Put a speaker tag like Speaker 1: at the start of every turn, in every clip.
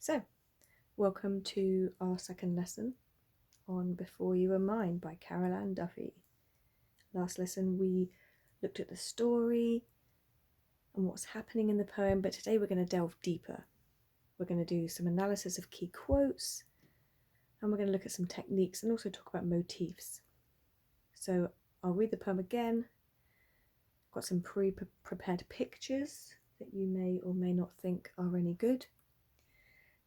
Speaker 1: So, welcome to our second lesson on Before You Were Mine by Marilyn Monroe. Last lesson we looked at the story and what's happening in the poem, but today we're going to delve deeper. We're going to do some analysis of key quotes, and we're going to look at some techniques and also talk about motifs. So I'll read the poem again. I've got some pre-prepared pictures that you may or may not think are any good.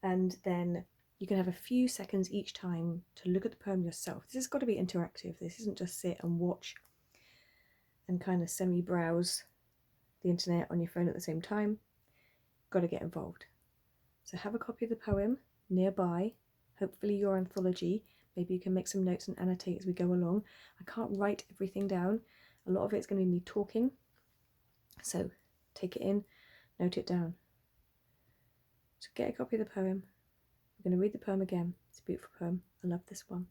Speaker 1: And then you can have a few seconds each time to look at the poem yourself. This has got to be interactive. This isn't just sit and watch and kind of semi-browse the internet on your phone at the same time. You've got to get involved. So have a copy of the poem nearby, hopefully your anthology. Maybe you can make some notes and annotate as we go along. I can't write everything down. A lot of it's going to be me talking. So take it in, note it down. So get a copy of the poem. We're going to read the poem again. It's a beautiful poem. I love this one.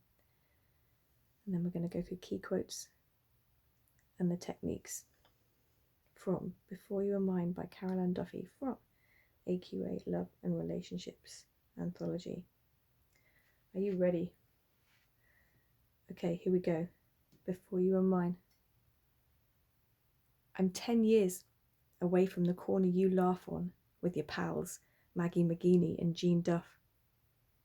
Speaker 1: And then we're going to go through key quotes and the techniques from Before You Were Mine by Marilyn Monroe from AQA Love and Relationships Anthology. Are you ready? Okay, here we go. Before You Were Mine. I'm 10 years away from the corner you laugh on with your pals, Maggie McGeaney and Jean Duff.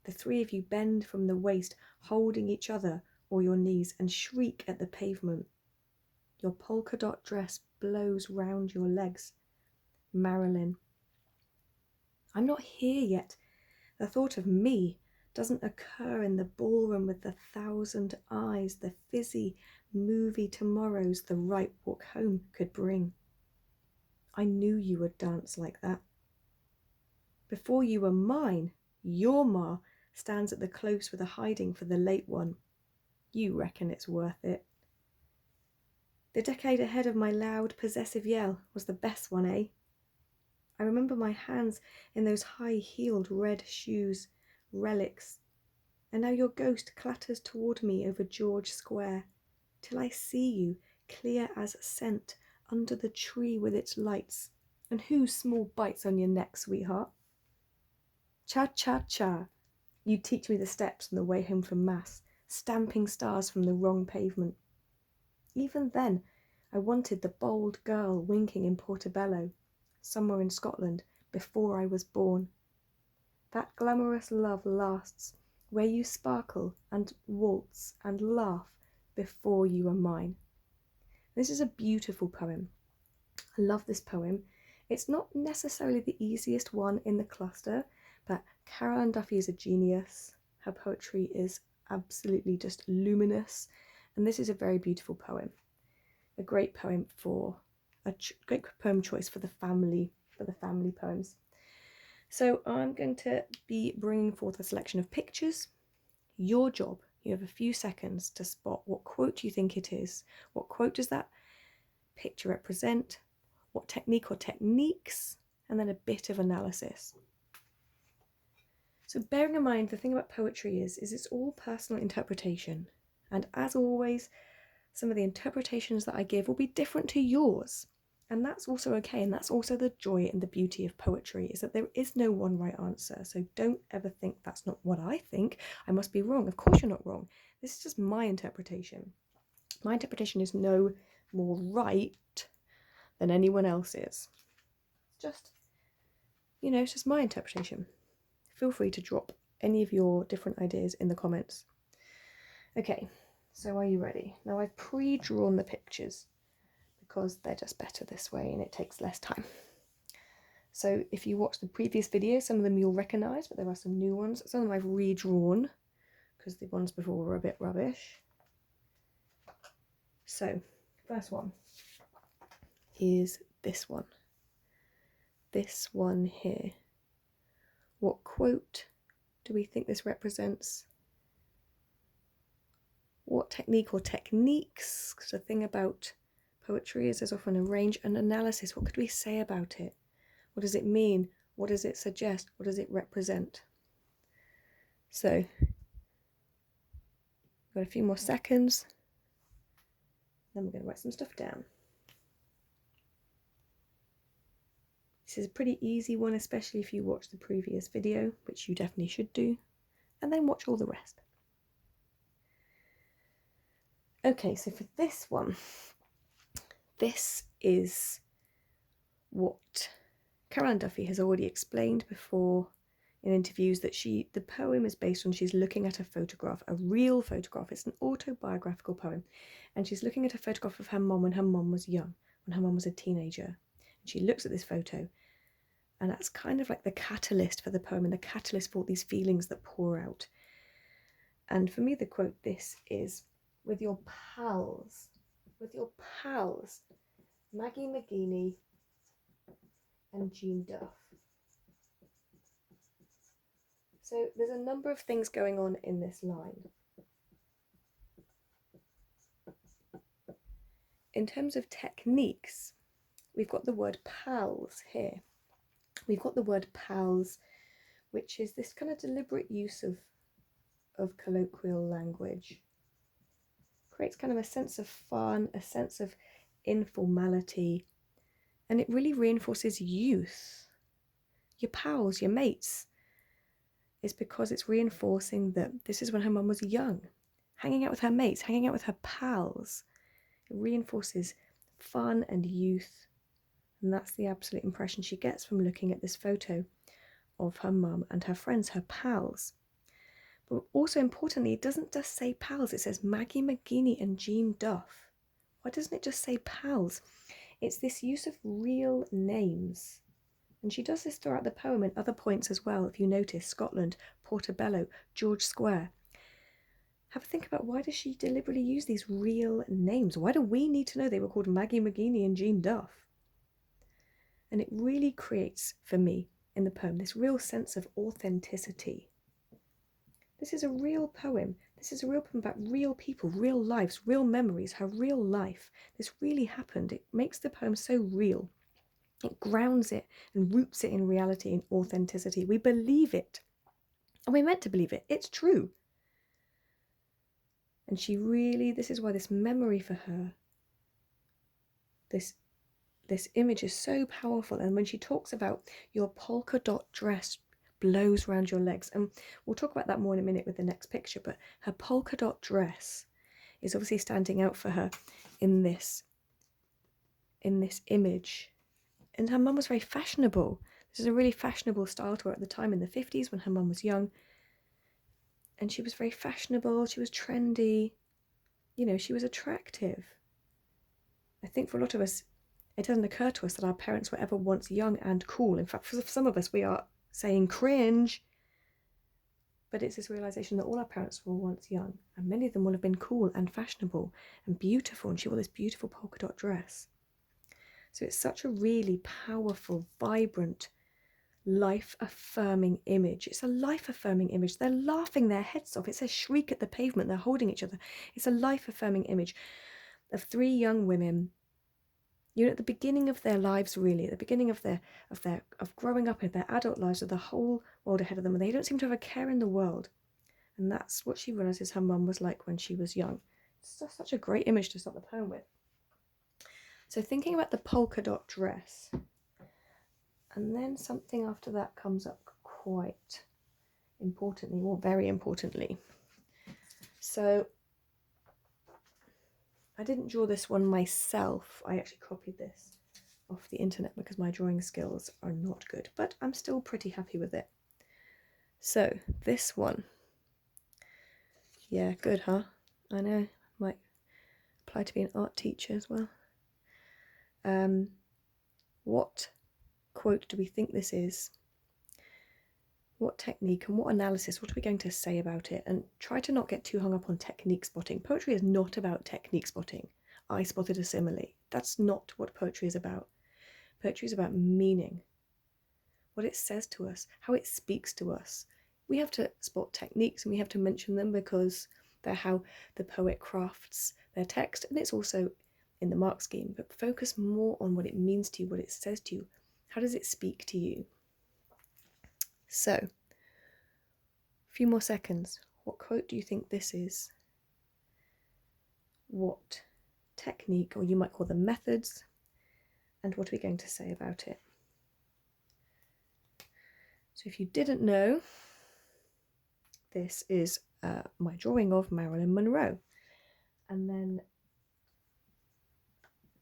Speaker 1: The three of you bend from the waist, holding each other or your knees, and shriek at the pavement. Your polka dot dress blows round your legs. Marilyn. I'm not here yet. The thought of me doesn't occur in the ballroom with the 1,000 eyes the Fizzy movie tomorrows the right walk home could bring. I knew you would dance like that. Before you were mine, your ma stands at the close with a hiding for the late one. You reckon it's worth it. The decade ahead of my loud, possessive yell was the best one, eh? I remember my hands in those high-heeled red shoes, relics. And now your ghost clatters toward me over George Square, till I see you, clear as scent, under the tree with its lights. And whose small bites on your neck, sweetheart? Cha-cha-cha. You teach me the steps on the way home from Mass, stamping stars from the wrong pavement. Even then, I wanted the bold girl winking in Portobello, somewhere in Scotland, before I was born. That glamorous love lasts, where you sparkle and waltz and laugh before you are mine. This is a beautiful poem. I love this poem. It's not necessarily the easiest one in the cluster, but Marilyn Monroe is a genius. Her poetry is absolutely just luminous, and this is a very beautiful poem. A great poem for great poem choice for the family poems. So I'm going to be bringing forth a selection of pictures. Your job, you have a few seconds to spot what quote you think it is. What quote does that picture represent? What technique or techniques? And then a bit of analysis. So bearing in mind, the thing about poetry is it's all personal interpretation. And as always, some of the interpretations that I give will be different to yours. And that's also okay. And that's also the joy and the beauty of poetry, is that there is no one right answer. So don't ever think that's not what I think. I must be wrong. Of course you're not wrong. This is just my interpretation. My interpretation is no more right than anyone else's. Just, it's just my interpretation. Feel free to drop any of your different ideas in the comments. Okay, so are you ready? Now I've pre-drawn the pictures because they're just better this way and it takes less time. So if you watch the previous video, some of them you'll recognise, but there are some new ones. Some of them I've redrawn because the ones before were a bit rubbish. So, first one is this one. This one here. What quote do we think this represents? What technique or techniques? Because the thing about poetry is there's often a range and analysis. What could we say about it? What does it mean? What does it suggest? What does it represent? So, we've got a few more seconds. Then we're going to write some stuff down. This is a pretty easy one, especially if you watch the previous video, which you definitely should do, and then watch all the rest. Okay, so for this one, this is what Caroline Duffy has already explained before in interviews, that the poem is based on, she's looking at a photograph, a real photograph. It's an autobiographical poem, and she's looking at a photograph of her mom when her mom was young, when her mom was a teenager. And she looks at this photo, and that's kind of like the catalyst for the poem and the catalyst for all these feelings that pour out. And for me, the quote this is, with your pals, Maggie McGeaney and Jean Duff. So there's a number of things going on in this line. In terms of techniques, we've got the word pals here. We've got the word pals, which is this kind of deliberate use of colloquial language. Creates kind of a sense of fun, a sense of informality, and it really reinforces youth. Your pals, your mates. It's because it's reinforcing that this is when her mum was young, hanging out with her mates, hanging out with her pals. It reinforces fun and youth, and that's the absolute impression she gets from looking at this photo of her mum and her friends, her pals. But also importantly, it doesn't just say pals, it says Maggie McGeaney and Jean Duff. Why doesn't it just say pals? It's this use of real names. And she does this throughout the poem and other points as well. If you notice, Scotland, Portobello, George Square. Have a think about, why does she deliberately use these real names? Why do we need to know they were called Maggie McGeaney and Jean Duff? And it really creates, for me, in the poem, this real sense of authenticity. This is a real poem. This is a real poem about real people, real lives, real memories, her real life. This really happened. It makes the poem so real. It grounds it and roots it in reality and authenticity. We believe it. And we're meant to believe it. It's true. And she really, this is why this memory for her, this image is so powerful. And when she talks about your polka dot dress blows around your legs, and we'll talk about that more in a minute with the next picture, but her polka dot dress is obviously standing out for her in this image. And her mum was very fashionable. This is a really fashionable style to her at the time in the 50s when her mum was young. And she was very fashionable, she was trendy, you know, she was attractive. I think for a lot of us, it doesn't occur to us that our parents were ever once young and cool. In fact, for some of us, we are saying cringe. But it's this realisation that all our parents were once young, and many of them will have been cool and fashionable and beautiful, and she wore this beautiful polka dot dress. So it's such a really powerful, vibrant, life-affirming image. It's a life-affirming image. They're laughing their heads off. It says shriek at the pavement. They're holding each other. It's a life-affirming image of three young women, you know, at the beginning of their lives, really, at the beginning of growing up in their adult lives, with the whole world ahead of them, and they don't seem to have a care in the world. And that's what she realises her mum was like when she was young. It's just such a great image to start the poem with. So thinking about the polka dot dress, and then something after that comes up quite importantly, or very importantly. So I didn't draw this one myself. I actually copied this off the internet because my drawing skills are not good, but I'm still pretty happy with it. So this one, yeah, good, huh? I know, might apply to be an art teacher as well. What quote do we think this is? What technique and what analysis, what are we going to say about it? And try to not get too hung up on technique spotting. Poetry is not about technique spotting. I spotted a simile. That's not what poetry is about. Poetry is about meaning, what it says to us, how it speaks to us. We have to spot techniques and we have to mention them because they're how the poet crafts their text, and it's also in the mark scheme, but focus more on what it means to you, what it says to you. How does it speak to you? So, a few more seconds. What quote do you think this is? What technique, or you might call them methods, and what are we going to say about it? So if you didn't know, this is my drawing of Marilyn Monroe. And then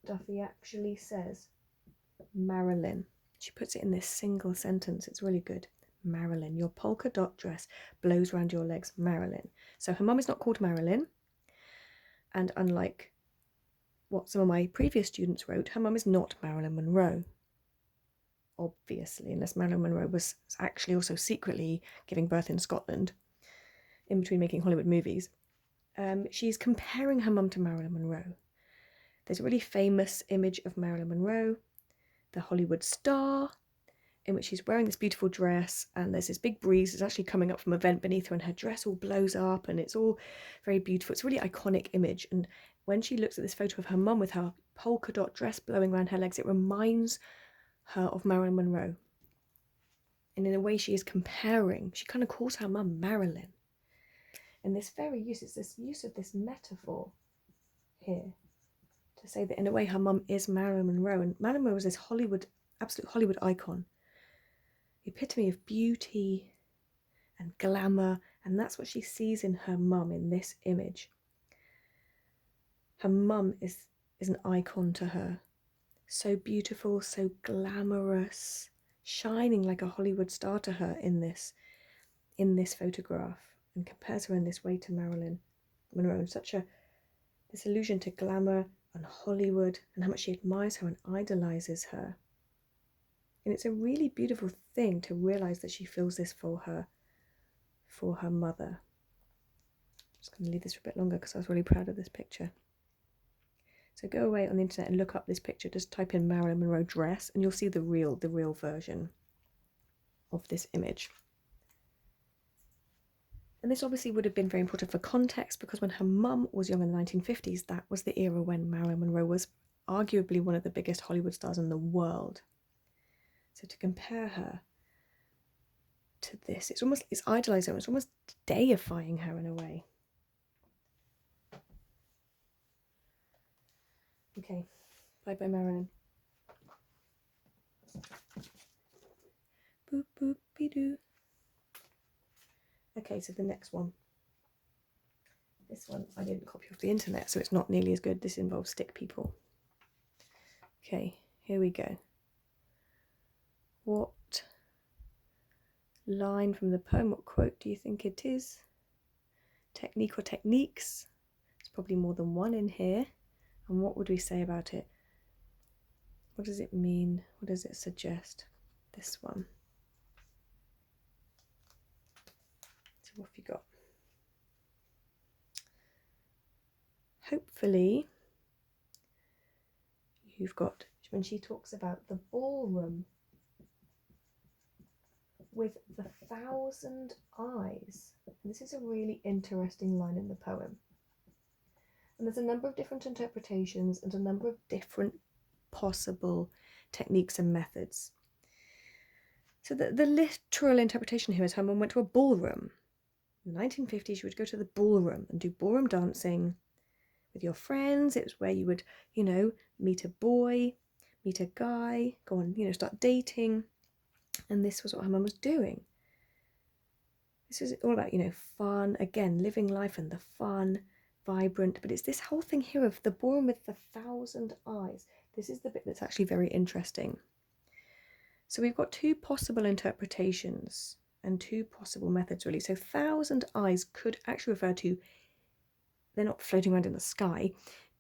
Speaker 1: Duffy actually says, Marilyn. She puts it in this single sentence. It's really good. Marilyn, your polka dot dress blows round your legs, Marilyn. So her mum is not called Marilyn. And unlike what some of my previous students wrote, her mum is not Marilyn Monroe. Obviously, unless Marilyn Monroe was actually also secretly giving birth in Scotland in between making Hollywood movies. She's comparing her mum to Marilyn Monroe. There's a really famous image of Marilyn Monroe, the Hollywood star, in which she's wearing this beautiful dress, and there's this big breeze that's actually coming up from a vent beneath her, and her dress all blows up, and it's all very beautiful. It's a really iconic image. And when she looks at this photo of her mum with her polka dot dress blowing around her legs, it reminds her of Marilyn Monroe. And in a way, she is comparing. She kind of calls her mum Marilyn. And this very use, it's this use of this metaphor here to say that in a way her mum is Marilyn Monroe. And Marilyn Monroe was this absolute Hollywood icon, the epitome of beauty and glamour, and that's what she sees in her mum in this image. Her mum is an icon to her, so beautiful, so glamorous, shining like a Hollywood star to her in this photograph, and compares her in this way to Marilyn Monroe, and this allusion to glamour and Hollywood and how much she admires her and idolizes her. And it's a really beautiful thing to realize that she feels this for her mother. I'm just going to leave this for a bit longer because I was really proud of this picture. So go away on the internet and look up this picture. Just type in Marilyn Monroe dress and you'll see the real version of this image. And this obviously would have been very important for context, because when her mum was young in the 1950s, that was the era when Marilyn Monroe was arguably one of the biggest Hollywood stars in the world. So to compare her to this, it's idolizing her, it's almost deifying her in a way. Okay, bye Marilyn. Boop boop be doo. Okay, so the next one. This one I didn't copy off the internet, so it's not nearly as good. This involves stick people. Okay, here we go. What line from the poem, what quote do you think it is? Technique or techniques? There's probably more than one in here. And what would we say about it? What does it mean? What does it suggest? This one. So what have you got? Hopefully you've got, when she talks about the ballroom with the 1,000 eyes. And this is a really interesting line in the poem. And there's a number of different interpretations and a number of different possible techniques and methods. So the literal interpretation here is her mum went to a ballroom. In the 1950s, she would go to the ballroom and do ballroom dancing with your friends. It was where you would, meet a boy, meet a guy, go on, start dating. And this was what her mum was doing. This was all about, fun, again, living life and the fun, vibrant. But it's this whole thing here of the ballroom with the 1,000 eyes. This is the bit that's actually very interesting. So we've got two possible interpretations and two possible methods, really. So 1,000 eyes could actually refer to, they're not floating around in the sky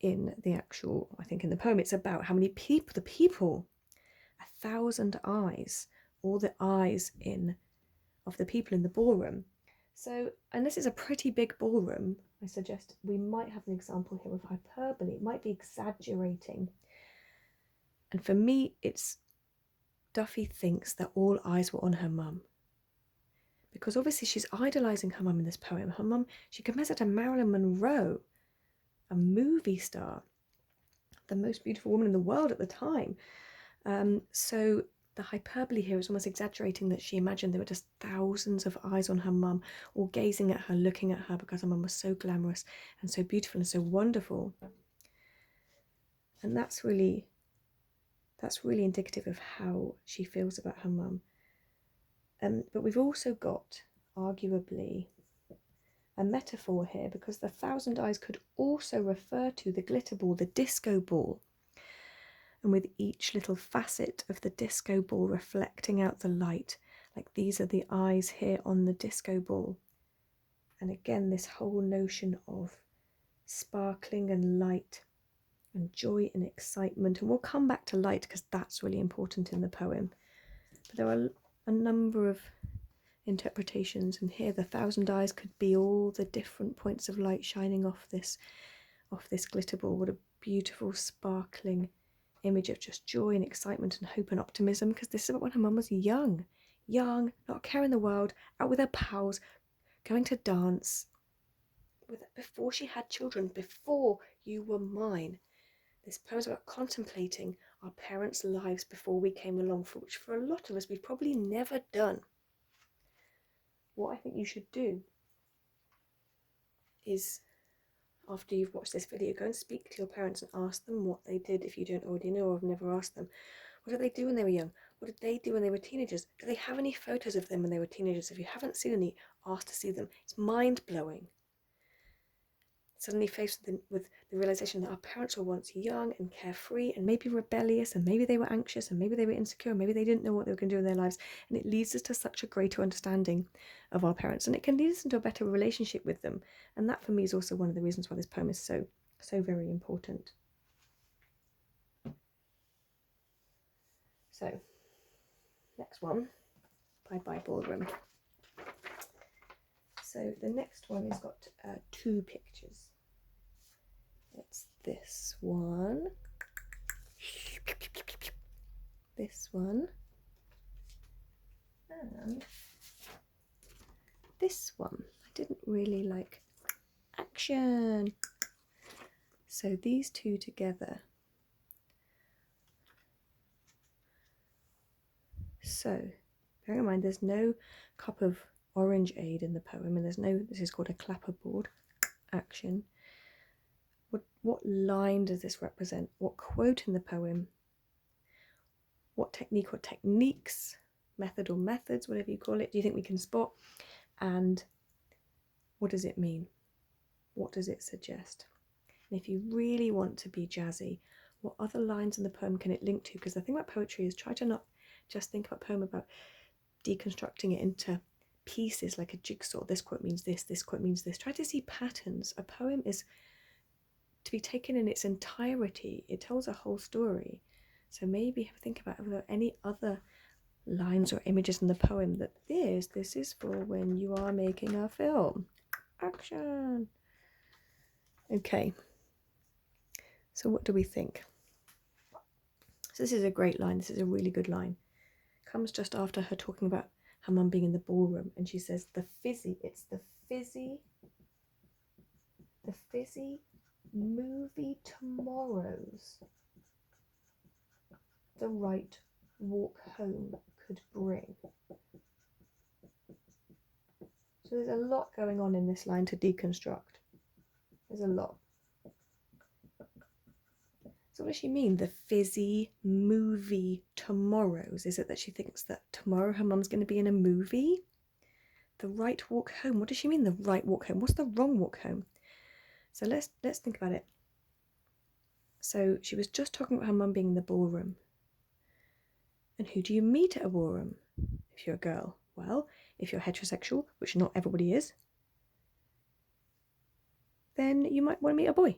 Speaker 1: in the actual, I think in the poem, it's about how many people, 1,000 eyes, all the eyes of the people in the ballroom. So, and this is a pretty big ballroom, I suggest we might have an example here of hyperbole. It might be exaggerating. And for me, Duffy thinks that all eyes were on her mum. Because obviously she's idolising her mum in this poem. Her mum, she compares her to Marilyn Monroe, a movie star, the most beautiful woman in the world at the time. So the hyperbole here is almost exaggerating that she imagined there were just thousands of eyes on her mum, all gazing at her, looking at her, because her mum was so glamorous and so beautiful and so wonderful. And that's really indicative of how she feels about her mum. But we've also got, arguably, a metaphor here, because the thousand eyes could also refer to the glitter ball, the disco ball. And with each little facet of the disco ball reflecting out the light, like these are the eyes here on the disco ball. And again, this whole notion of sparkling and light and joy and excitement. And we'll come back to light because that's really important in the poem. But there are a number of interpretations, and here the thousand eyes could be all the different points of light shining off this glitter ball. What a beautiful sparkling image of just joy and excitement and hope and optimism, because this is about when her mum was young, not a care in the world, out with her pals, going to dance before she had children, before you were mine. This poem is about contemplating our parents' lives before we came along, for which for a lot of us we've probably never done. What I think you should do is, after you've watched this video, go and speak to your parents and ask them what they did, if you don't already know or have never asked them. What did they do when they were young? What did they do when they were teenagers? Do they have any photos of them when they were teenagers? If you haven't seen any, ask to see them. It's mind-blowing. Suddenly faced with the realization that our parents were once young and carefree and maybe rebellious, and maybe they were anxious, and maybe they were insecure, and maybe they didn't know what they were going to do in their lives. And it leads us to such a greater understanding of our parents, and it can lead us into a better relationship with them. And that for me is also one of the reasons why this poem is so very important. So, next one, Bye Ballroom. So the next one has got 2 pictures. It's this one, and this one. I didn't really like action. So these 2 together. So bear in mind there's no cup of orangeade in the poem, and this is called a clapperboard. Action. What line does this represent? What quote in the poem? What technique or techniques, method or methods, whatever you call it, do you think we can spot? And what does it mean? What does it suggest? And if you really want to be jazzy, what other lines in the poem can it link to? Because the thing about poetry is try to not just think about a poem about deconstructing it into pieces like a jigsaw. This quote means this quote means this. Try to see patterns. A poem is to be taken in its entirety. It tells a whole story. So maybe think about if there are any other lines or images in the poem that this is for when you are making a film. Action. Okay. So what do we think? So this is a great line. This is a really good line. Comes just after her talking about her mum being in the ballroom, and she says the fizzy movie tomorrows the right walk home could bring. So there's a lot going on in this line to deconstruct. There's a lot. So what does she mean? The fizzy movie tomorrows? Is it that she thinks that tomorrow her mum's going to be in a movie? The right walk home. What does she mean, the right walk home? What's the wrong walk home? So let's think about it. So she was just talking about her mum being in the ballroom. And who do you meet at a ballroom if you're a girl? Well, if you're heterosexual, which not everybody is, then you might want to meet a boy.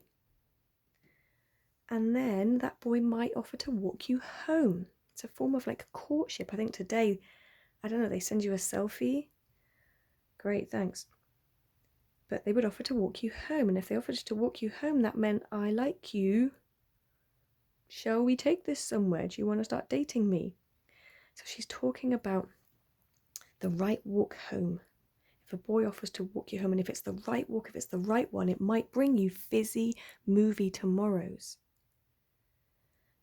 Speaker 1: And then that boy might offer to walk you home. It's a form of like courtship. I think today, I don't know, they send you a selfie. Great, thanks. But they would offer to walk you home. And if they offered to walk you home, that meant, I like you. Shall we take this somewhere? Do you want to start dating me? So she's talking about the right walk home. If a boy offers to walk you home, and if it's the right walk, if it's the right one, it might bring you fizzy movie tomorrows.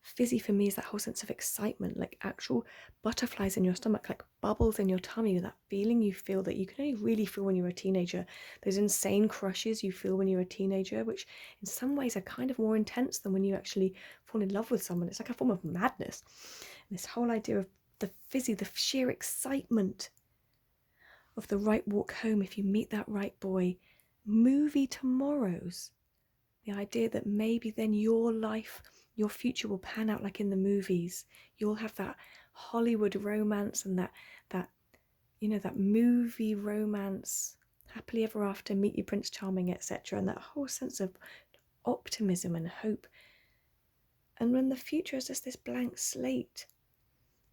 Speaker 1: Fizzy for me is that whole sense of excitement, like actual butterflies in your stomach, like bubbles in your tummy, that feeling you feel that you can only really feel when you're a teenager. Those insane crushes you feel when you're a teenager, which in some ways are kind of more intense than when you actually fall in love with someone. It's like a form of madness. And this whole idea of the fizzy, the sheer excitement of the right walk home if you meet that right boy. Movie tomorrows. The idea that maybe then your life, your future will pan out like in the movies. You'll have that Hollywood romance and that movie romance, happily ever after, meet your Prince Charming, etc. And that whole sense of optimism and hope. And when the future is just this blank slate,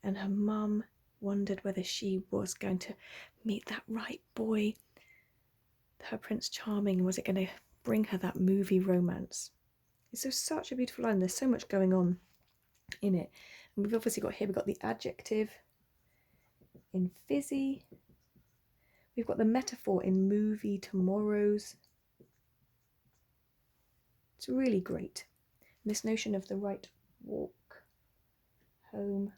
Speaker 1: and her mum wondered whether she was going to meet that right boy, her Prince Charming, was it going to bring her that movie romance? It's just such a beautiful line. There's so much going on in it. And we've obviously got here, we've got the adjective in Fizzy. We've got the metaphor in movie tomorrows. It's really great. And this notion of the right walk home.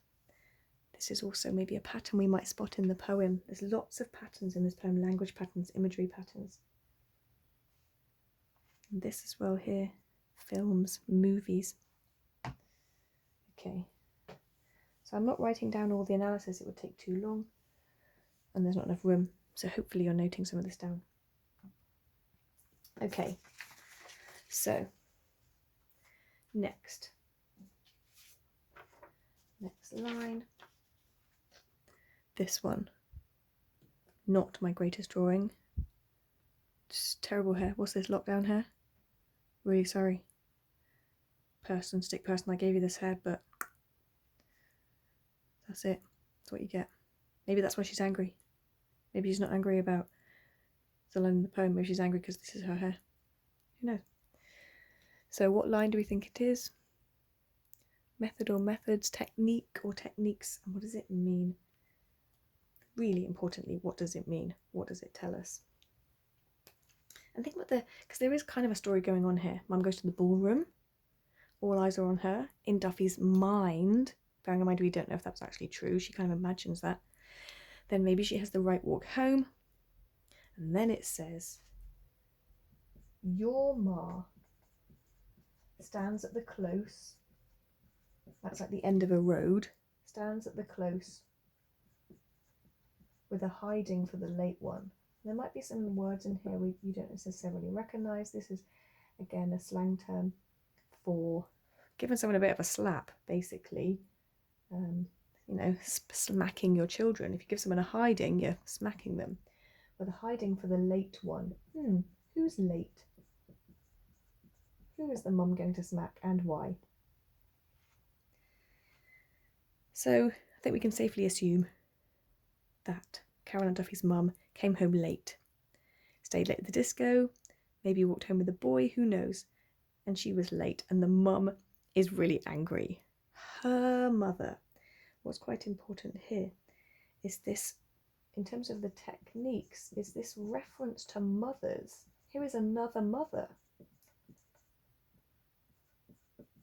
Speaker 1: This is also maybe a pattern we might spot in the poem. There's lots of patterns in this poem, language patterns, imagery patterns. And this as well here, films, movies. Okay, so I'm not writing down all the analysis, it would take too long and there's not enough room, so hopefully you're noting some of this down. Okay, so next line. This one, not my greatest drawing. Just terrible hair. What's this, lockdown hair? Really sorry. Stick person, I gave you this hair, but that's it. That's what you get. Maybe that's why she's angry. Maybe she's not angry about the line in the poem. Maybe she's angry because this is her hair. Who knows? So what line do we think it is? Method or methods, technique or techniques, and what does it mean? Really importantly, what does it mean? What does it tell us? And think about because there is kind of a story going on here. Mum goes to the ballroom. All eyes are on her. In Duffy's mind, bearing in mind we don't know if that's actually true, she kind of imagines that. Then maybe she has the right walk home. And then it says, your ma stands at the close. That's like the end of a road. Stands at the close with a hiding for the late one. There might be some words in here you don't necessarily recognise. This is, again, a slang term for giving someone a bit of a slap, basically. Smacking your children. If you give someone a hiding, you're smacking them. With a hiding for the late one. Who's late? Who is the mum going to smack and why? So I think we can safely assume that Caroline Duffy's mum came home late, stayed late at the disco, maybe walked home with a boy, who knows, and she was late, and the mum is really angry. Her mother. What's quite important here is this, in terms of the techniques, is this reference to mothers. Here is another mother.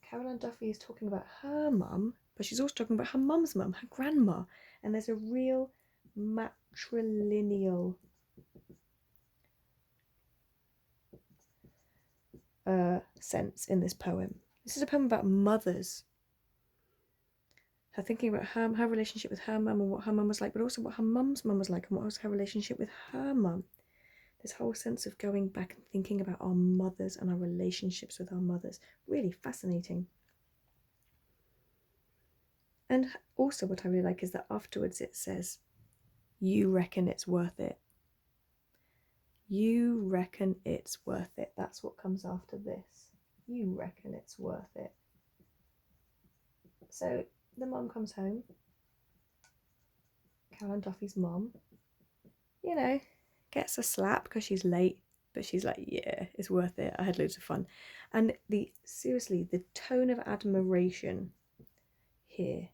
Speaker 1: Caroline Duffy is talking about her mum, but she's also talking about her mum's mum, her grandma, and there's a real matrilineal sense in this poem. This is a poem about mothers. Her thinking about her relationship with her mum and what her mum was like, but also what her mum's mum was like and what was her relationship with her mum. This whole sense of going back and thinking about our mothers and our relationships with our mothers. Really fascinating. And also what I really like is that afterwards it says, you reckon it's worth it. You reckon it's worth it. That's what comes after this. You reckon it's worth it. So the mum comes home. Caroline Duffy's mum, gets a slap because she's late, but she's like, yeah, it's worth it. I had loads of fun. And seriously, the tone of admiration here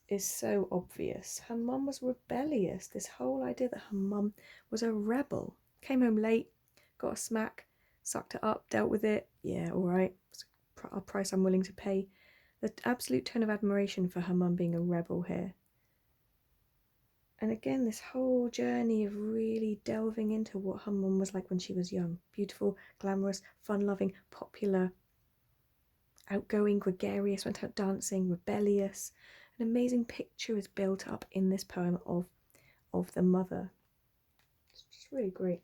Speaker 1: is so obvious. Her mum was rebellious. This whole idea that her mum was a rebel. Came home late, got a smack, sucked it up, dealt with it. Yeah, all right. It's a price I'm willing to pay. The absolute tone of admiration for her mum being a rebel here. And again, this whole journey of really delving into what her mum was like when she was young. Beautiful, glamorous, fun-loving, popular, outgoing, gregarious, went out dancing, rebellious. An amazing picture is built up in this poem of of the mother. It's just really great.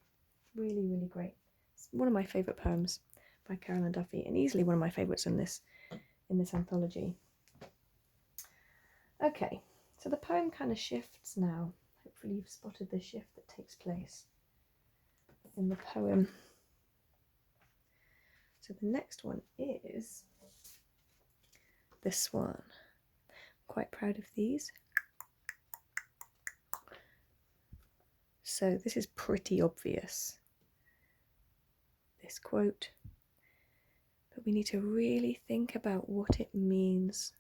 Speaker 1: Really, really great. It's one of my favourite poems by Caroline Duffy, and easily one of my favourites in this anthology. Okay, so the poem kind of shifts now. Hopefully you've spotted the shift that takes place in the poem. So the next one is this one. I'm quite proud of these. So this is pretty obvious, this quote, but we need to really think about what it means.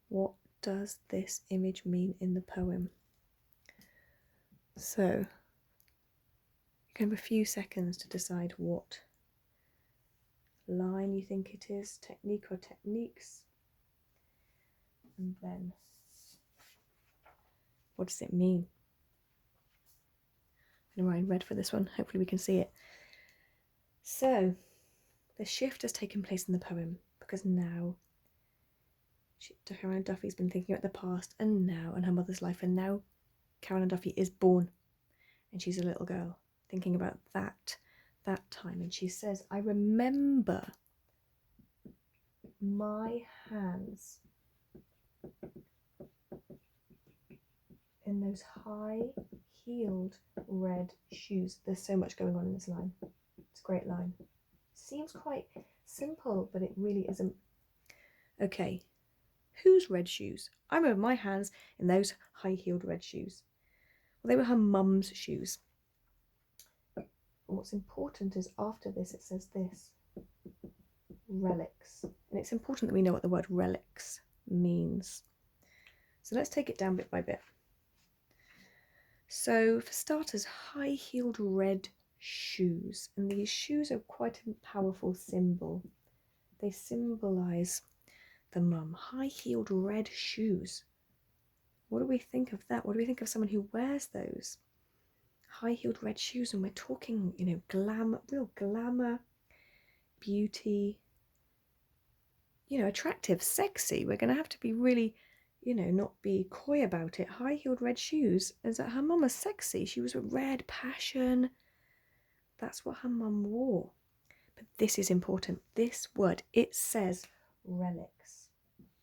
Speaker 1: What does this image mean in the poem? So you can have a few seconds to decide what line you think it is, technique or techniques, and then what does it mean? I'm going to write red for this one, hopefully we can see it. So the shift has taken place in the poem because now Caroline Duffy's been thinking about the past and now and her mother's life, and now Caroline Duffy is born and she's a little girl thinking about that time, and she says, I remember my hands in those high-heeled red shoes. There's so much going on in this line. It's a great line. Seems quite simple, but it really isn't. Okay, whose red shoes? I remember my hands in those high-heeled red shoes. Well, they were her mum's shoes. What's important is after this it says this, relics. And it's important that we know what the word relics means. So let's take it down bit by bit. So for starters, high-heeled red shoes. And these shoes are quite a powerful symbol. They symbolise the mum. High-heeled red shoes. What do we think of that? What do we think of someone who wears those? High-heeled red shoes, and we're talking, you know, glamour, real glamour, beauty, you know, attractive, sexy. We're going to have to be really, you know, not be coy about it. High-heeled red shoes, is that her mum was sexy. She was a red passion. That's what her mum wore. But this is important. This word, it says relics.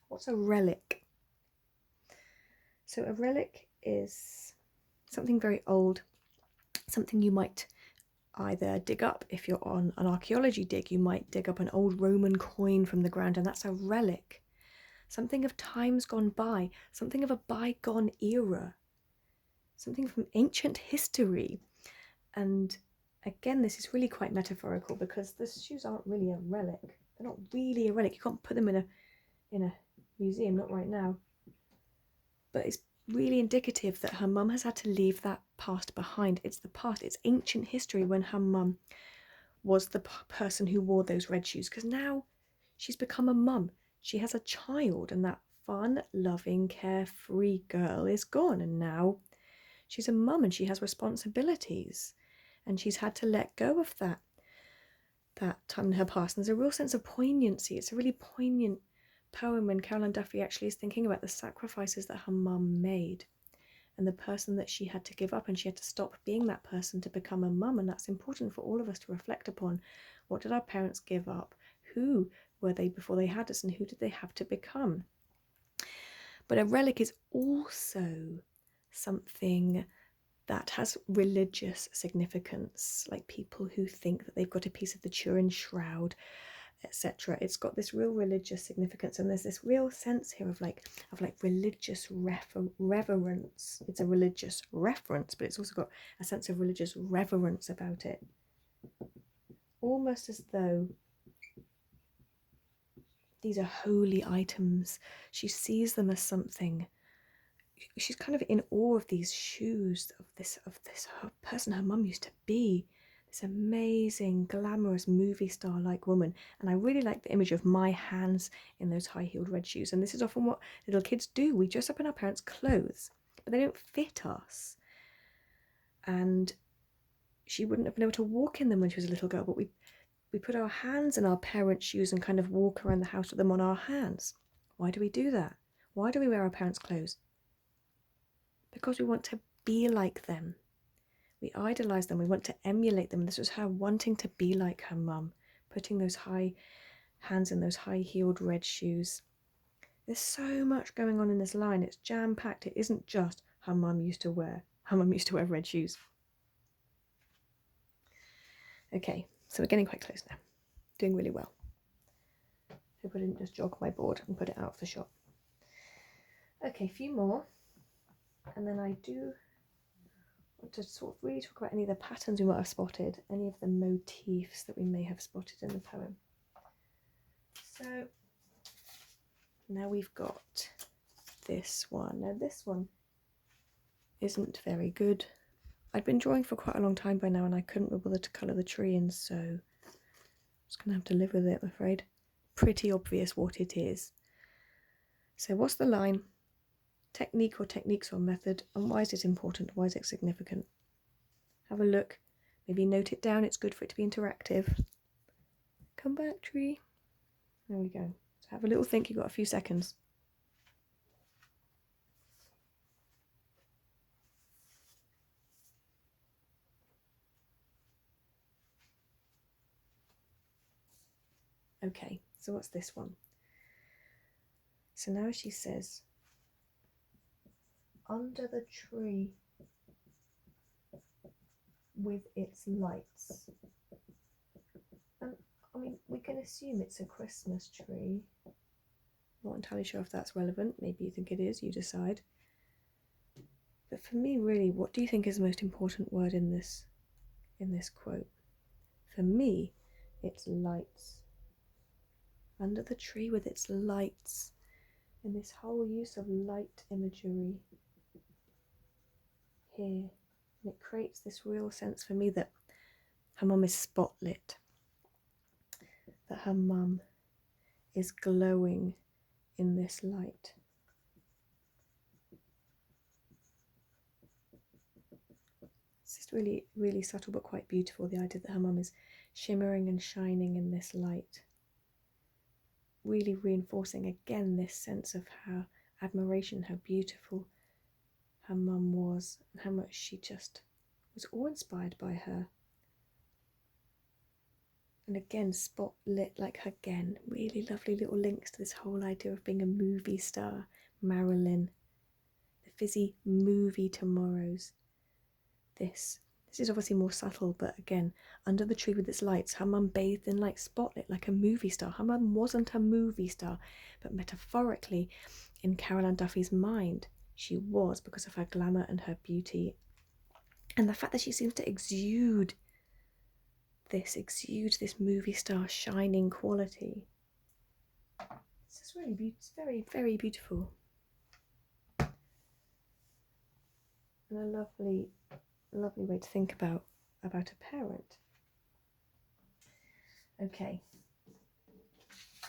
Speaker 1: What's a relic? So a relic is something very old, something you might either dig up. If you're on an archaeology dig, you might dig up an old Roman coin from the ground, and that's a relic. Something of times gone by, something of a bygone era, something from ancient history. And again, this is really quite metaphorical because the shoes aren't really a relic. They're not really a relic. You can't put them in a museum, not right now. But it's really indicative that her mum has had to leave that past behind. It's the past, it's ancient history when her mum was the person who wore those red shoes, because now she's become a mum. She has a child, and that fun, loving, carefree girl is gone, and now she's a mum and she has responsibilities, and she's had to let go of that time in her past. And there's a real sense of poignancy. It's a really poignant poem when Caroline Duffy actually is thinking about the sacrifices that her mum made and the person that she had to give up, and she had to stop being that person to become a mum. And that's important for all of us to reflect upon. What did our parents give up? Who were they before they had us, and who did they have to become? But a relic is also something that has religious significance, like people who think that they've got a piece of the Turin shroud, etc. It's got this real religious significance, and there's this real sense here of like religious reverence. It's a religious reference, but it's also got a sense of religious reverence about it, almost as though these are holy items. She sees them as something. She's kind of in awe of these shoes, of this person her mum used to be. This amazing, glamorous movie star like woman. And I really like the image of my hands in those high-heeled red shoes. And this is often what little kids do. We dress up in our parents' clothes, but they don't fit us. And she wouldn't have been able to walk in them when she was a little girl, but we put our hands in our parents' shoes and kind of walk around the house with them on our hands. Why do we do that? Why do we wear our parents' clothes? Because we want to be like them. We idolize them. We want to emulate them. This was her wanting to be like her mum, putting those high hands in those high-heeled red shoes. There's so much going on in this line. It's jam-packed. It isn't just her mum used to wear red shoes. Okay, so we're getting quite close now. Doing really well. Hope I didn't just jog my board and put it out of the shop. Okay, a few more. And then I do want to sort of really talk about any of the patterns we might have spotted, any of the motifs that we may have spotted in the poem. So now we've got this one. Now this one isn't very good. I'd been drawing for quite a long time by now and I couldn't be bothered to colour the tree, and so I'm just going to have to live with it, I'm afraid. Pretty obvious what it is. So what's the line? Technique or techniques or method, and why is it important? Why is it significant? Have a look. Maybe note it down. It's good for it to be interactive. Come back, tree. There we go. So have a little think. You've got a few seconds. Okay, so what's this one? So now she says, under the tree with its lights. And I mean, we can assume it's a Christmas tree. Not entirely sure if that's relevant. Maybe you think it is, you decide. But for me, really, what do you think is the most important word in this quote? For me, it's lights. Under the tree with its lights, and this whole use of light imagery here. And it creates this real sense for me that her mum is spotlit, that her mum is glowing in this light. It's just really, really subtle but quite beautiful, the idea that her mum is shimmering and shining in this light. Really reinforcing again this sense of how admiration, how beautiful her mum was, and how much she just was awe-inspired by her. And again, spotlit, like again, really lovely little links to this whole idea of being a movie star. Marilyn, the Fizzy movie tomorrows. This is obviously more subtle, but again, under the tree with its lights, her mum bathed in light, spotlit, like a movie star. Her mum wasn't a movie star, but metaphorically, in Carol Ann Duffy's mind, she was, because of her glamour and her beauty. And the fact that she seems to exude this movie star shining quality. It's just really beautiful. It's very, very beautiful. And a lovely way to think about a parent. Okay.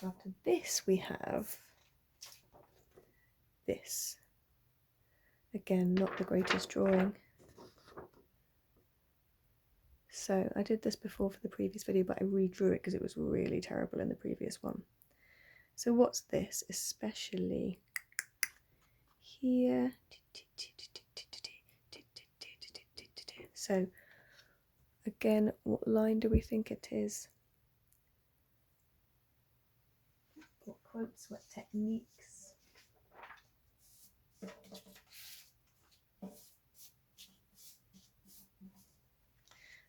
Speaker 1: So after this we have this. Again, not the greatest drawing. So I did this before for the previous video, but I redrew it because it was really terrible in the previous one. So what's this? Especially here. So again, what line do we think it is? What quotes, what techniques?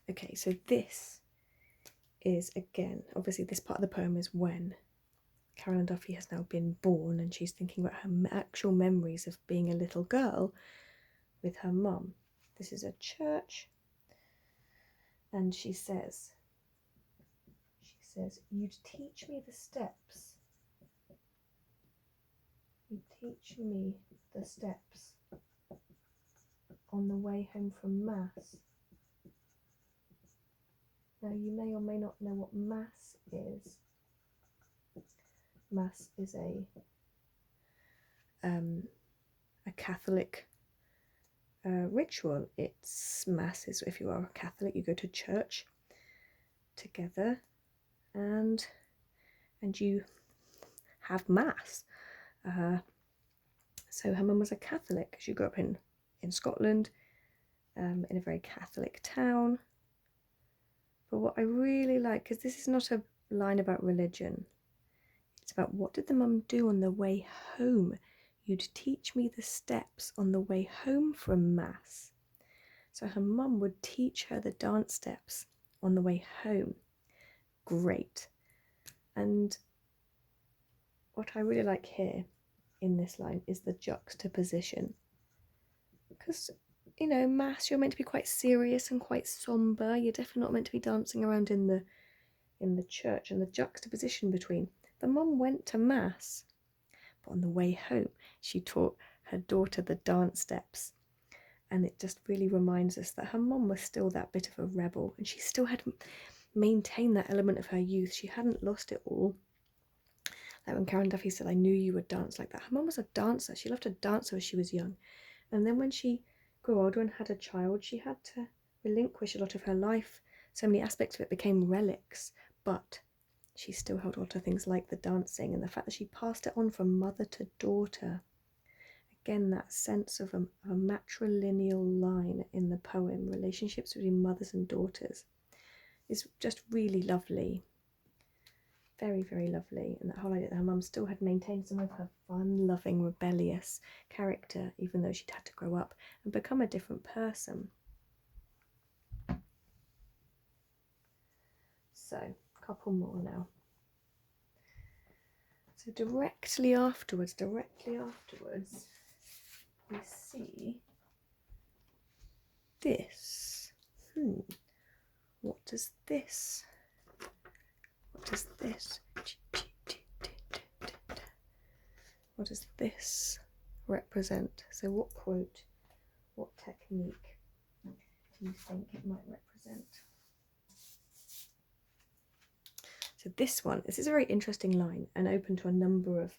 Speaker 1: Okay, so this is, again, obviously this part of the poem is when Carol Ann Duffy has now been born and she's thinking about her actual memories of being a little girl with her mum. This is a church, and she says, you'd teach me the steps. You'd teach me the steps on the way home from Mass. Now, you may or may not know what Mass is. Mass is a Catholic ritual. Mass is, if you are a Catholic, you go to church together and you have Mass. So her mum was a Catholic. She grew up in Scotland, in a very Catholic town. But what I really like, because this is not a line about religion, it's about what did the mum do on the way home? You'd teach me the steps on the way home from Mass. So her mum would teach her the dance steps on the way home. Great. And what I really like here in this line is the juxtaposition. Because, you know, Mass, you're meant to be quite serious and quite sombre. You're definitely not meant to be dancing around in the church. And the juxtaposition between the mum went to Mass, but on the way home she taught her daughter the dance steps. And it just really reminds us that her mum was still that bit of a rebel, and she still had maintained that element of her youth. She hadn't lost it all. Like when Karen Duffy said, "I knew you would dance like that." Her mum was a dancer. She loved to dance when she was young. And then when she grew older and had a child, she had to relinquish a lot of her life. So many aspects of it became relics, but she still held on to things like the dancing and the fact that she passed it on from mother to daughter. Again, that sense of a matrilineal line in the poem, relationships between mothers and daughters, is just really lovely. Very, very lovely. And that whole idea that her mum still had maintained some of her fun-loving, rebellious character, even though she'd had to grow up and become a different person. So, a couple more now. So directly afterwards, we see this. What does this represent? So what quote, what technique do you think it might represent? So this is a very interesting line and open to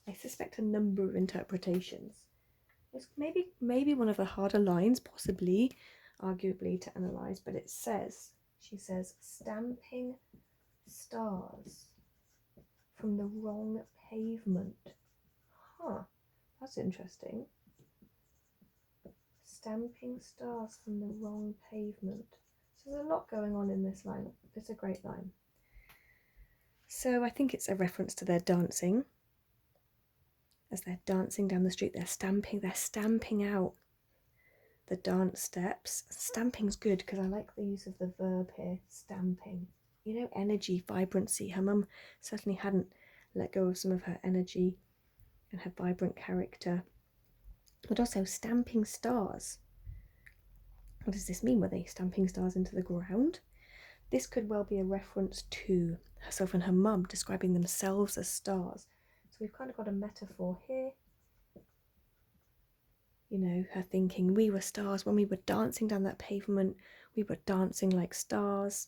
Speaker 1: I suspect a number of interpretations. It's maybe one of the harder lines, possibly, arguably, to analyse, but she says, stamping stars from the wrong pavement. That's interesting. Stamping stars from the wrong pavement. So there's a lot going on in this line. It's a great line. So I think it's a reference to their dancing. As they're dancing down the street, they're stamping out the dance steps. Stamping's good because I like the use of the verb here, stamping. You know, energy, vibrancy. Her mum certainly hadn't let go of some of her energy and her vibrant character. But also stamping stars. What does this mean? Were they stamping stars into the ground? This could well be a reference to herself and her mum describing themselves as stars. So we've kind of got a metaphor here. You know, her thinking, we were stars when we were dancing down that pavement. We were dancing like stars.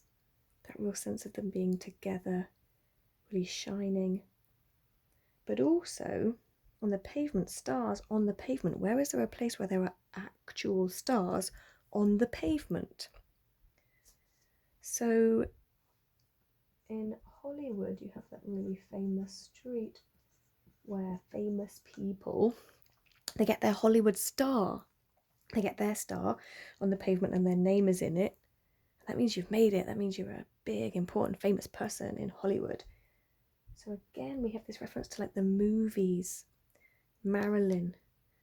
Speaker 1: That real sense of them being together, really shining. But also, on the pavement, stars on the pavement. Where is there a place where there are actual stars on the pavement? So, in Hollywood, you have that really famous street where famous people, they get their Hollywood star. They get their star on the pavement and their name is in it. That means you've made it. That means you're a big, important, famous person in Hollywood. So again, we have this reference to like the movies. Marilyn,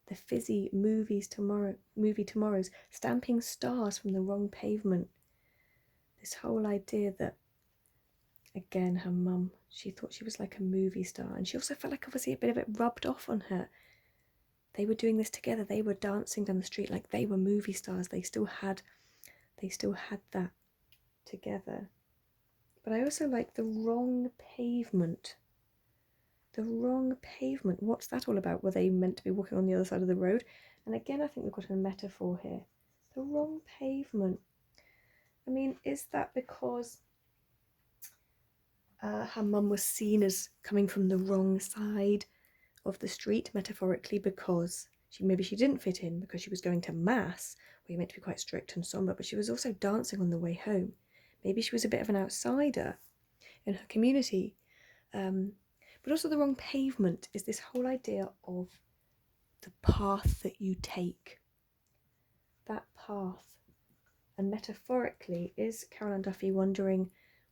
Speaker 1: the Fizzy movie tomorrows, stamping stars from the wrong pavement. This whole idea that, again, her mum, she thought she was like a movie star, and she also felt like obviously a bit of it rubbed off on her. They were doing this together. They were dancing down the street like they were movie stars. They still had that together. But I also like the wrong pavement. The wrong pavement. What's that all about? Were they meant to be walking on the other side of the road? And again, I think we've got a metaphor here. The wrong pavement. I mean, is that because her mum was seen as coming from the wrong side of the street, metaphorically, because maybe she didn't fit in because she was going to Mass, where you're meant to be quite strict and sombre, but she was also dancing on the way home. Maybe she was a bit of an outsider in her community. But also the wrong pavement is this whole idea of the path that you take. That path And metaphorically, is Caroline Duffy wondering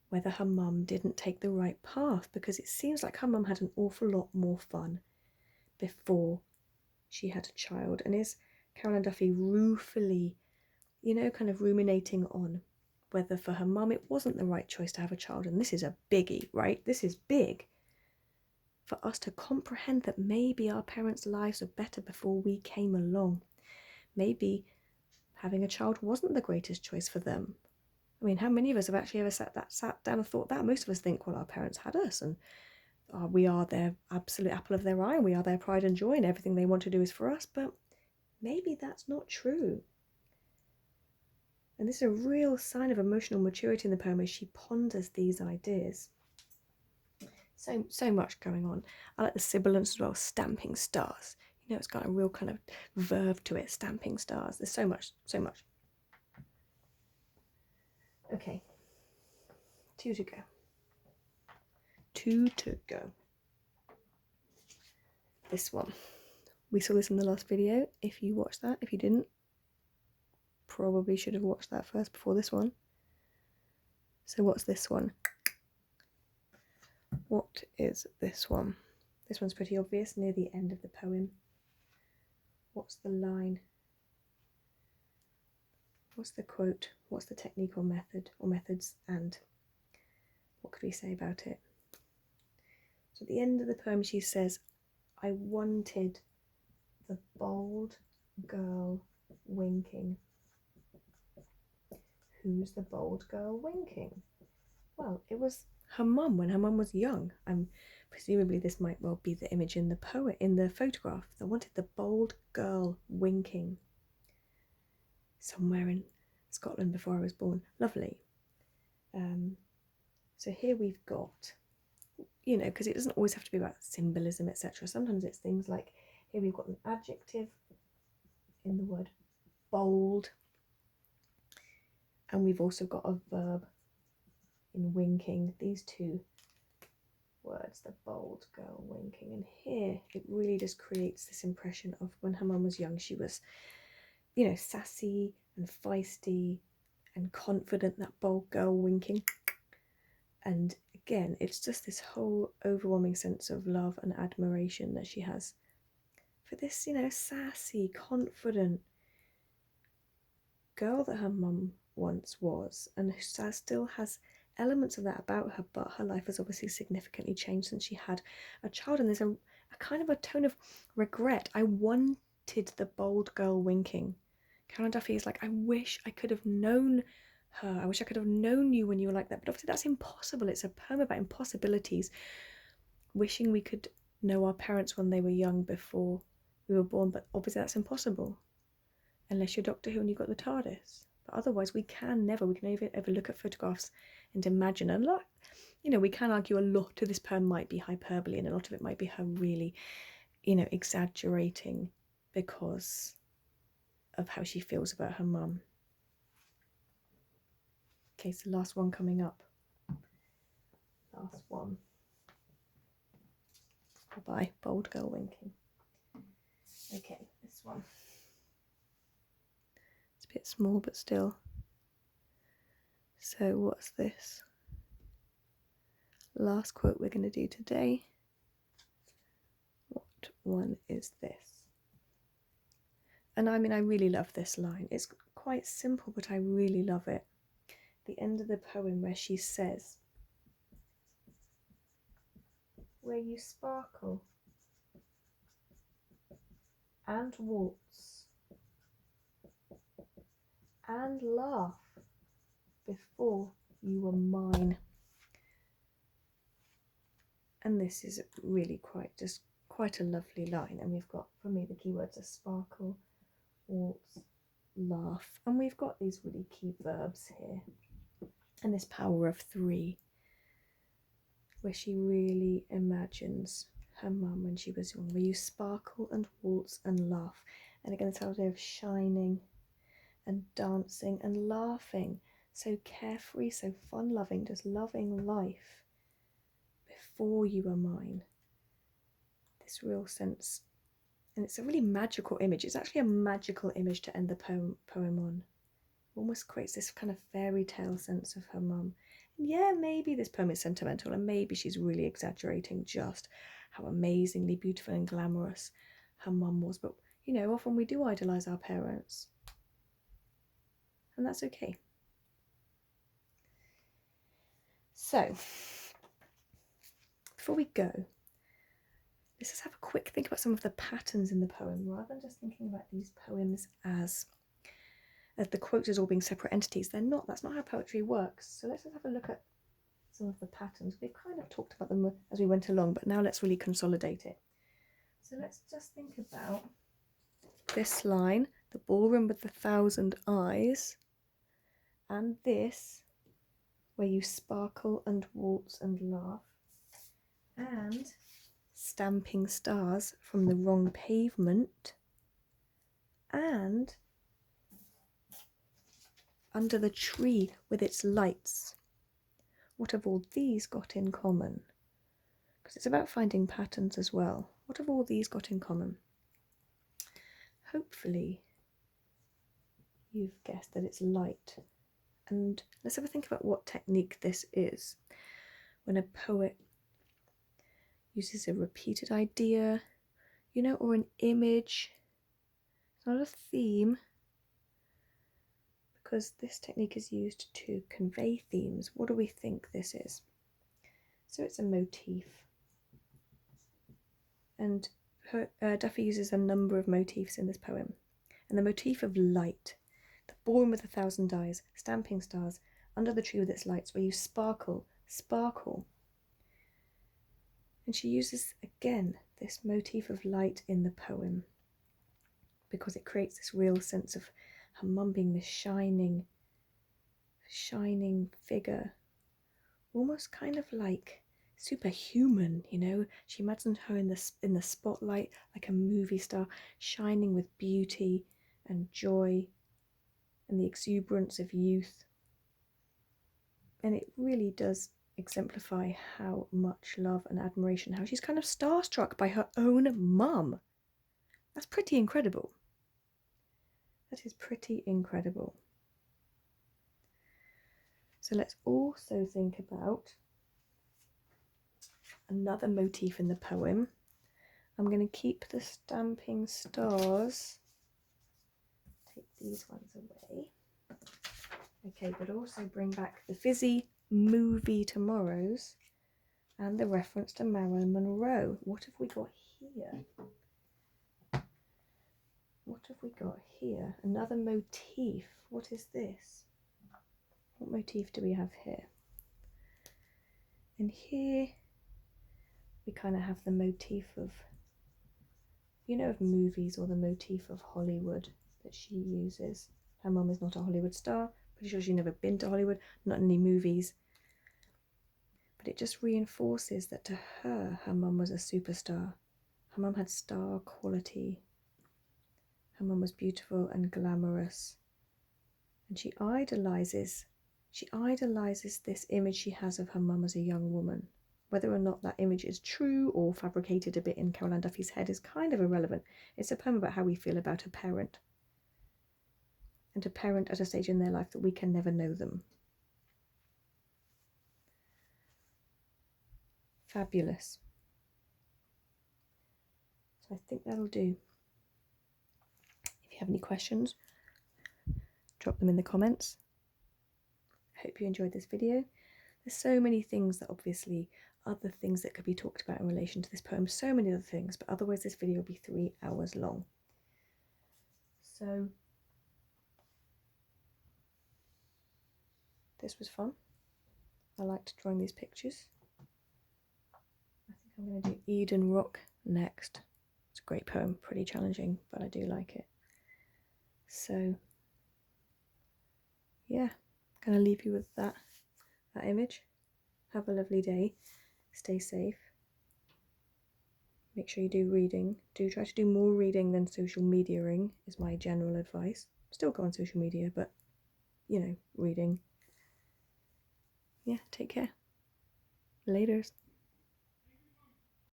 Speaker 1: whether her mum didn't take the right path? Because it seems like her mum had an awful lot more fun before she had a child. And is Caroline Duffy ruefully, kind of ruminating on whether for her mum it wasn't the right choice to have a child? And this is a biggie, right? This is big for us to comprehend that maybe our parents' lives were better before we came along. Maybe having a child wasn't the greatest choice for them. I mean, how many of us have actually ever sat down and thought that? Most of us think, well, our parents had us and we are their absolute apple of their eye, and we are their pride and joy, and everything they want to do is for us. But maybe that's not true. And this is a real sign of emotional maturity in the poem as she ponders these ideas. So much going on. I like the sibilance as well, stamping stars. It's got a real kind of verve to it, stamping stars. There's so much. Okay, 2 to go. 2 to go. This one. We saw this in the last video. If you watched that, if you didn't, probably should have watched that first before this one. So what's this one? What is this one? This one's pretty obvious, near the end of the poem. What's the line? What's the quote? What's the technique or method or methods? And what could we say about it? So at the end of the poem she says, I wanted the bold girl winking. Who's the bold girl winking? Well, it was her mum when her mum was young. Presumably this might well be the image in the photograph. I wanted the bold girl winking. Somewhere in Scotland before I was born. Lovely. So here we've got, because it doesn't always have to be about symbolism, etc. Sometimes it's things like, here we've got an adjective in the word bold, and we've also got a verb in winking. These two words, the bold girl winking, and here it really just creates this impression of when her mum was young, she was, sassy and feisty and confident, that bold girl winking. And again, it's just this whole overwhelming sense of love and admiration that she has for this, sassy, confident girl that her mum once was, and who still has elements of that about her, but her life has obviously significantly changed since she had a child. And there's a kind of a tone of regret. I wanted the bold girl winking. Caroline Duffy is like, I wish I could have known her. I wish I could have known you when you were like that. But obviously that's impossible. It's a poem about impossibilities. Wishing we could know our parents when they were young before we were born. But obviously that's impossible. Unless you're Doctor Who and you've got the TARDIS. But otherwise we can never ever look at photographs and imagine a lot. We can argue a lot of this poem might be hyperbole, and a lot of it might be her really, exaggerating because of how she feels about her mum. Okay, so last one coming up. Last one. Bye-bye, bold girl winking. Okay, this one. It's a bit small, but still. So what's this? Last quote we're going to do today. What one is this? And I really love this line. It's quite simple, but I really love it. The end of the poem where she says, where you sparkle and waltz and laugh before you were mine. And this is really quite a lovely line. And we've got, for me, the keywords are sparkle, waltz, laugh. And we've got these really key verbs here. And this power of 3, where she really imagines her mum when she was young, where you sparkle and waltz and laugh. And again, this idea of shining and dancing and laughing, so carefree, so fun-loving, just loving life before you were mine. This real sense, and it's a really magical image. It's actually a magical image to end the poem on. Almost creates this kind of fairy tale sense of her mum. And yeah, maybe this poem is sentimental, and maybe she's really exaggerating just how amazingly beautiful and glamorous her mum was. But, you know, often we do idolise our parents. And that's okay. So, before we go, let's just have a quick think about some of the patterns in the poem, rather than just thinking about these poems as the quotes as all being separate entities. They're not. That's not how poetry works. So let's just have a look at some of the patterns. We've kind of talked about them as we went along, but now let's really consolidate it. So let's just think about this line, the ballroom with 1,000 eyes, and this, where you sparkle and waltz and laugh, and stamping stars from the wrong pavement, and under the tree with its lights. What have all these got in common? Because it's about finding patterns as well. What have all these got in common? Hopefully you've guessed that it's light. And let's have a think about what technique this is. When a poet uses a repeated idea, you know, or an image. It's not a theme, because this technique is used to convey themes. What do we think this is? So it's a motif. And Duffy uses a number of motifs in this poem. And the motif of light, the ballroom with 1,000 eyes, stamping stars, under the tree with its lights, where you sparkle, sparkle. And she uses, again, this motif of light in the poem, because it creates this real sense of her mum being this shining figure, almost kind of like superhuman, you know. She imagines her in the spotlight, like a movie star, shining with beauty and joy and the exuberance of youth. And it really does exemplify how much love and admiration, how she's kind of starstruck by her own mum. That's pretty incredible. That is pretty incredible. So let's also think about another motif in the poem. I'm going to keep the stamping stars, take these ones away. Okay, but also bring back the Fizzy movie Tomorrows and the reference to Marilyn Monroe. What have we got here? What have we got here? Another motif. What is this? What motif do we have here? And here we kind of have the motif of, you know, of movies, or the motif of Hollywood that she uses. Her mum is not a Hollywood star. Pretty sure she's never been to Hollywood, not in any movies. But it just reinforces that to her, her mum was a superstar. Her mum had star quality. Her mum was beautiful and glamorous. And she idolises this image she has of her mum as a young woman. Whether or not that image is true or fabricated a bit in Carol Ann Duffy's head is kind of irrelevant. It's a poem about how we feel about a parent. And a parent at a stage in their life that we can never know them. Fabulous. So I think that'll do. If you have any questions, drop them in the comments. I hope you enjoyed this video. There's so many things that obviously, other things that could be talked about in relation to this poem, so many other things, but otherwise this video will be 3 hours long. So this was fun. I liked drawing these pictures. I think I'm going to do Eden Rock next. It's a great poem, pretty challenging, but I do like it. So yeah, going to leave you with that image. Have a lovely day. Stay safe. Make sure you do reading. Do try to do more reading than social mediaing is my general advice. Still go on social media, but, you know, reading. Yeah, take care. Laters.